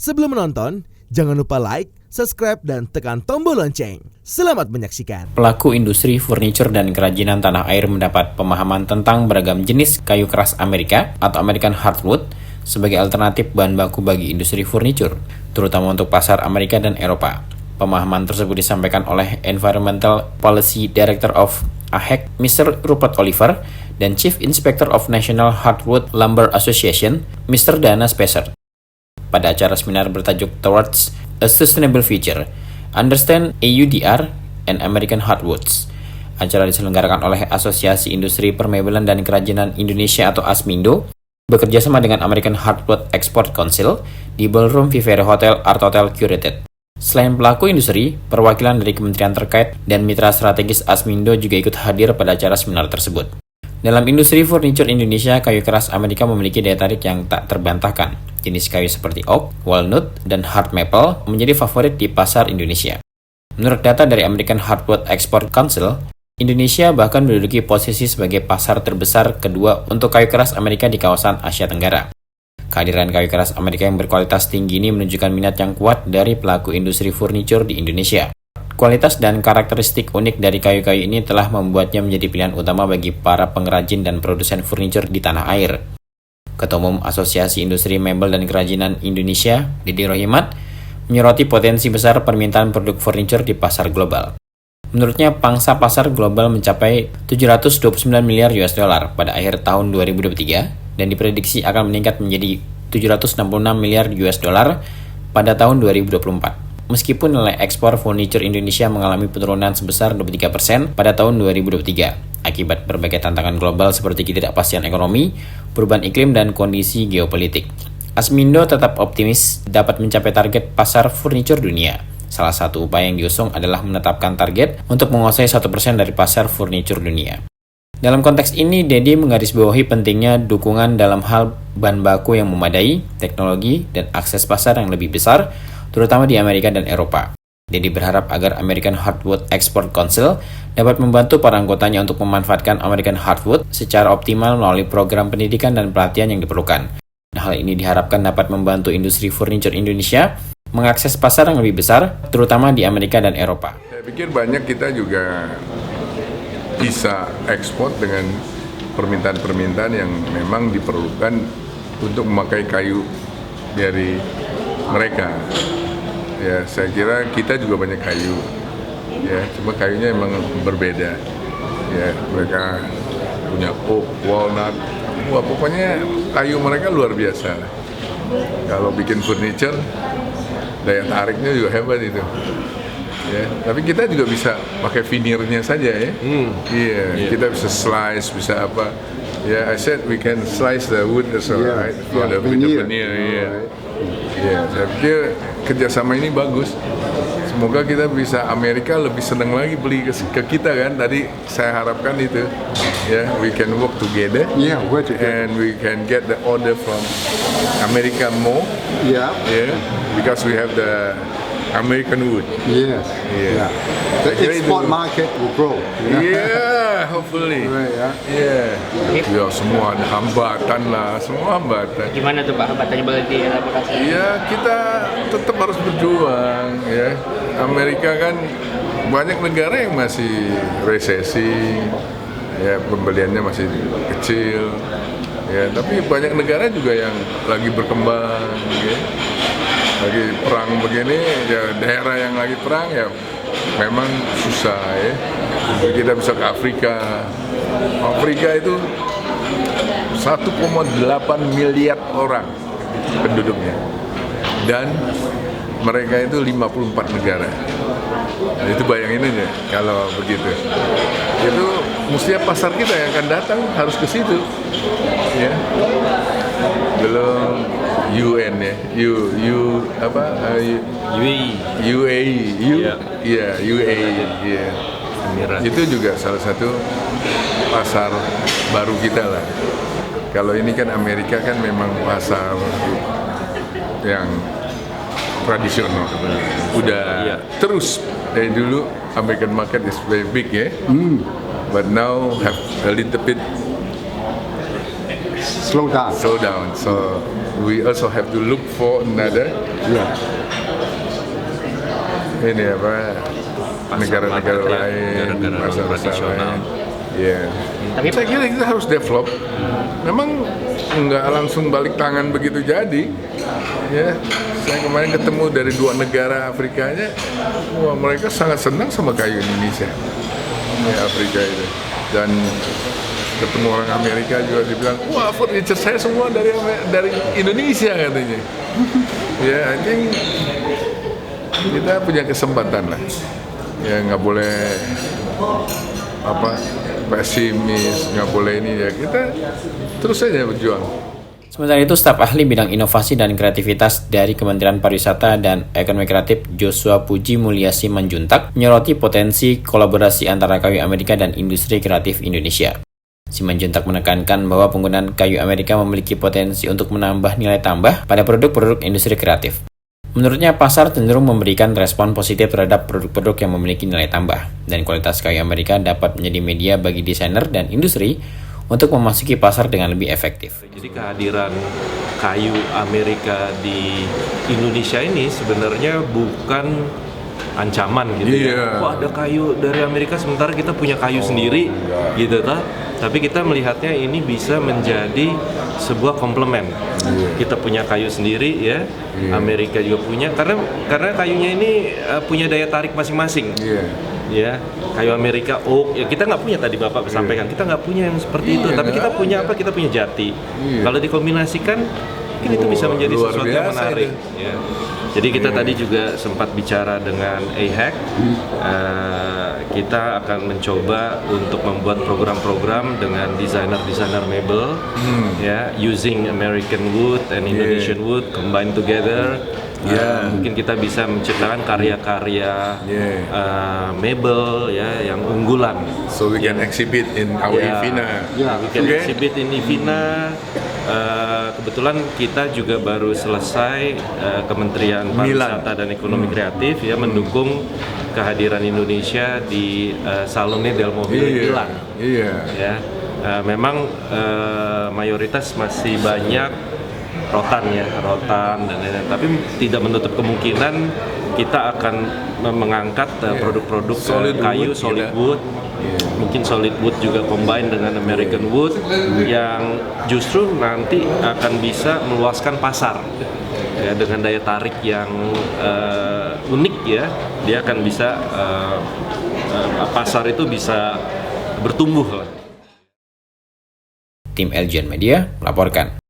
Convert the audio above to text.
Sebelum menonton, jangan lupa like, subscribe, dan tekan tombol lonceng. Selamat menyaksikan. Pelaku industri furniture dan kerajinan tanah air mendapat pemahaman tentang beragam jenis kayu keras Amerika atau American Hardwood sebagai alternatif bahan baku bagi industri furniture, terutama untuk pasar Amerika dan Eropa. Pemahaman tersebut disampaikan oleh Environmental Policy Director of AHEC, Mr. Rupert Oliver, dan Chief Inspector of National Hardwood Lumber Association, Mr. Dana Spacer, pada acara seminar bertajuk Towards a Sustainable Future, Understand AUDR and American Hardwoods. Acara diselenggarakan oleh Asosiasi Industri Permebelan dan Kerajinan Indonesia atau ASMINDO, bekerjasama dengan American Hardwood Export Council di Ballroom Vivere Hotel Art Hotel Curated. Selain pelaku industri, perwakilan dari kementerian terkait dan mitra strategis ASMINDO juga ikut hadir pada acara seminar tersebut. Dalam industri furniture Indonesia, kayu keras Amerika memiliki daya tarik yang tak terbantahkan. Jenis kayu seperti oak, walnut, dan hard maple menjadi favorit di pasar Indonesia. Menurut data dari American Hardwood Export Council, Indonesia bahkan menduduki posisi sebagai pasar terbesar kedua untuk kayu keras Amerika di kawasan Asia Tenggara. Kehadiran kayu keras Amerika yang berkualitas tinggi ini menunjukkan minat yang kuat dari pelaku industri furniture di Indonesia. Kualitas dan karakteristik unik dari kayu-kayu ini telah membuatnya menjadi pilihan utama bagi para pengrajin dan produsen furniture di tanah air. Ketua Umum Asosiasi Industri Mebel dan Kerajinan Indonesia, Didi Rohimat, menyoroti potensi besar permintaan produk furniture di pasar global. Menurutnya, pangsa pasar global mencapai 729 miliar US dollar pada akhir tahun 2023 dan diprediksi akan meningkat menjadi 766 miliar US dollar pada tahun 2024. Meskipun nilai ekspor furniture Indonesia mengalami penurunan sebesar 23% pada tahun 2023 akibat berbagai tantangan global seperti ketidakpastian ekonomi, perubahan iklim, dan kondisi geopolitik. ASMINDO tetap optimis dapat mencapai target pasar furniture dunia. Salah satu upaya yang diusung adalah menetapkan target untuk menguasai 1% dari pasar furniture dunia. Dalam konteks ini, Dedi menggarisbawahi pentingnya dukungan dalam hal bahan baku yang memadai, teknologi, dan akses pasar yang lebih besar, terutama di Amerika dan Eropa. Dedi berharap agar American Hardwood Export Council dapat membantu para anggotanya untuk memanfaatkan American Hardwood secara optimal melalui program pendidikan dan pelatihan yang diperlukan. Hal ini diharapkan dapat membantu industri furniture Indonesia mengakses pasar yang lebih besar, terutama di Amerika dan Eropa. Saya pikir banyak kita juga bisa ekspor dengan permintaan-permintaan yang memang diperlukan untuk memakai kayu dari mereka. Ya, saya kira kita juga banyak kayu. Ya, cuma kayunya emang berbeda. Ya, mereka punya oak, walnut. Wah, pokoknya kayu mereka luar biasa. Kalau bikin furniture, daya tariknya juga hebat itu. Ya, tapi kita juga bisa pakai veneernya saja ya. Iya, kita bisa slice, bisa apa. Ya, I said we can slice the wood as well, right? For the veneer. Ya, saya pikir kerjasama ini bagus. Semoga kita bisa Amerika lebih senang lagi beli ke kita kan. Tadi saya harapkan itu. Ya, we can work together. And we can get the order from America more. Yeah, because we have the American wood. Yes. Yeah. The export market will grow. Yeah, hopefully. Yeah. Ya, semua ada hambatan lah, semua hambatan. Gimana tuh Pak hambatannya boleh dielaborasi? Ya, kita tetap harus berjuang ya. Amerika kan banyak negara yang masih resesi. Ya, pembeliannya masih kecil. Ya, tapi banyak negara juga yang lagi berkembang ya. Lagi perang begini, ya daerah yang lagi perang ya memang susah ya. Kita bisa ke Afrika. Afrika itu 1,8 miliar orang penduduknya. Dan mereka itu 54 negara. Nah, itu bayangin aja kalau begitu. Itu mestinya pasar kita yang akan datang harus ke situ. Ya. Belum UN ya, UAE. Itu juga salah satu pasar baru kita lah. Kalau ini kan Amerika kan memang pasar yang tradisional, udah terus dari dulu American market is very big ya, but now have a little bit slow down. slow down. So we also have to look for another Yeah. ini apa negara-negara lain, negara-negara pasar-pasar tradisional. lain. Ya. Tapi saya kira kita harus develop. Memang nggak langsung balik tangan begitu jadi. Ya, saya kemarin ketemu dari 2 negara Afrikanya, wah mereka sangat senang sama kayu Indonesia. Ya, Afrika itu. Dan ketemu orang Amerika juga dibilang, wah furniture saya semua dari Indonesia katanya. Ya, I think kita punya kesempatan lah. Ya nggak boleh pesimis, nggak boleh ini ya, kita terus saja berjuang. Sementara itu, staf ahli bidang inovasi dan kreativitas dari Kementerian Pariwisata dan Ekonomi Kreatif Joshua Puji Mulyasi Manjuntak menyoroti potensi kolaborasi antara kayu Amerika dan industri kreatif Indonesia. Simanjuntak menekankan bahwa penggunaan kayu Amerika memiliki potensi untuk menambah nilai tambah pada produk-produk industri kreatif. Menurutnya, pasar cenderung memberikan respon positif terhadap produk-produk yang memiliki nilai tambah, dan kualitas kayu Amerika dapat menjadi media bagi desainer dan industri untuk memasuki pasar dengan lebih efektif. Jadi kehadiran kayu Amerika di Indonesia ini sebenarnya bukan ancaman gitu ya. Wah, ada kayu dari Amerika sementara kita punya kayu sendiri gitu ta. Tapi kita melihatnya ini bisa menjadi sebuah komplement. Kita punya kayu sendiri ya. Amerika juga punya karena kayunya ini punya daya tarik masing-masing. Ya, kayu Amerika oak ya, kita nggak punya, tadi Bapak sampaikan kita nggak punya yang seperti itu, tapi kita punya apa? Kita punya jati. Kalau dikombinasikan mungkin itu bisa menjadi sesuatu yang menarik ya. Jadi kita tadi juga sempat bicara dengan AHEC, kita akan mencoba untuk membuat program-program dengan desainer mebel ya, using American wood and Indonesian wood combined together. Mungkin kita bisa menciptakan karya-karya mebel ya yang unggulan. So we can exhibit in our IFINA. We can exhibit in IFINA. Kebetulan kita juga baru selesai Kementerian Pariwisata dan Ekonomi Kreatif ya mendukung kehadiran Indonesia di Salone del Mobile Milan. Ya, memang mayoritas masih banyak rotan dan lain-lain. Tapi tidak menutup kemungkinan kita akan mengangkat produk-produk kayu solid wood. Mungkin solid wood juga combine dengan American wood yang justru nanti akan bisa meluaskan pasar ya, dengan daya tarik yang unik ya. Dia akan bisa pasar itu bisa bertumbuh lah. Tim LGN Media melaporkan.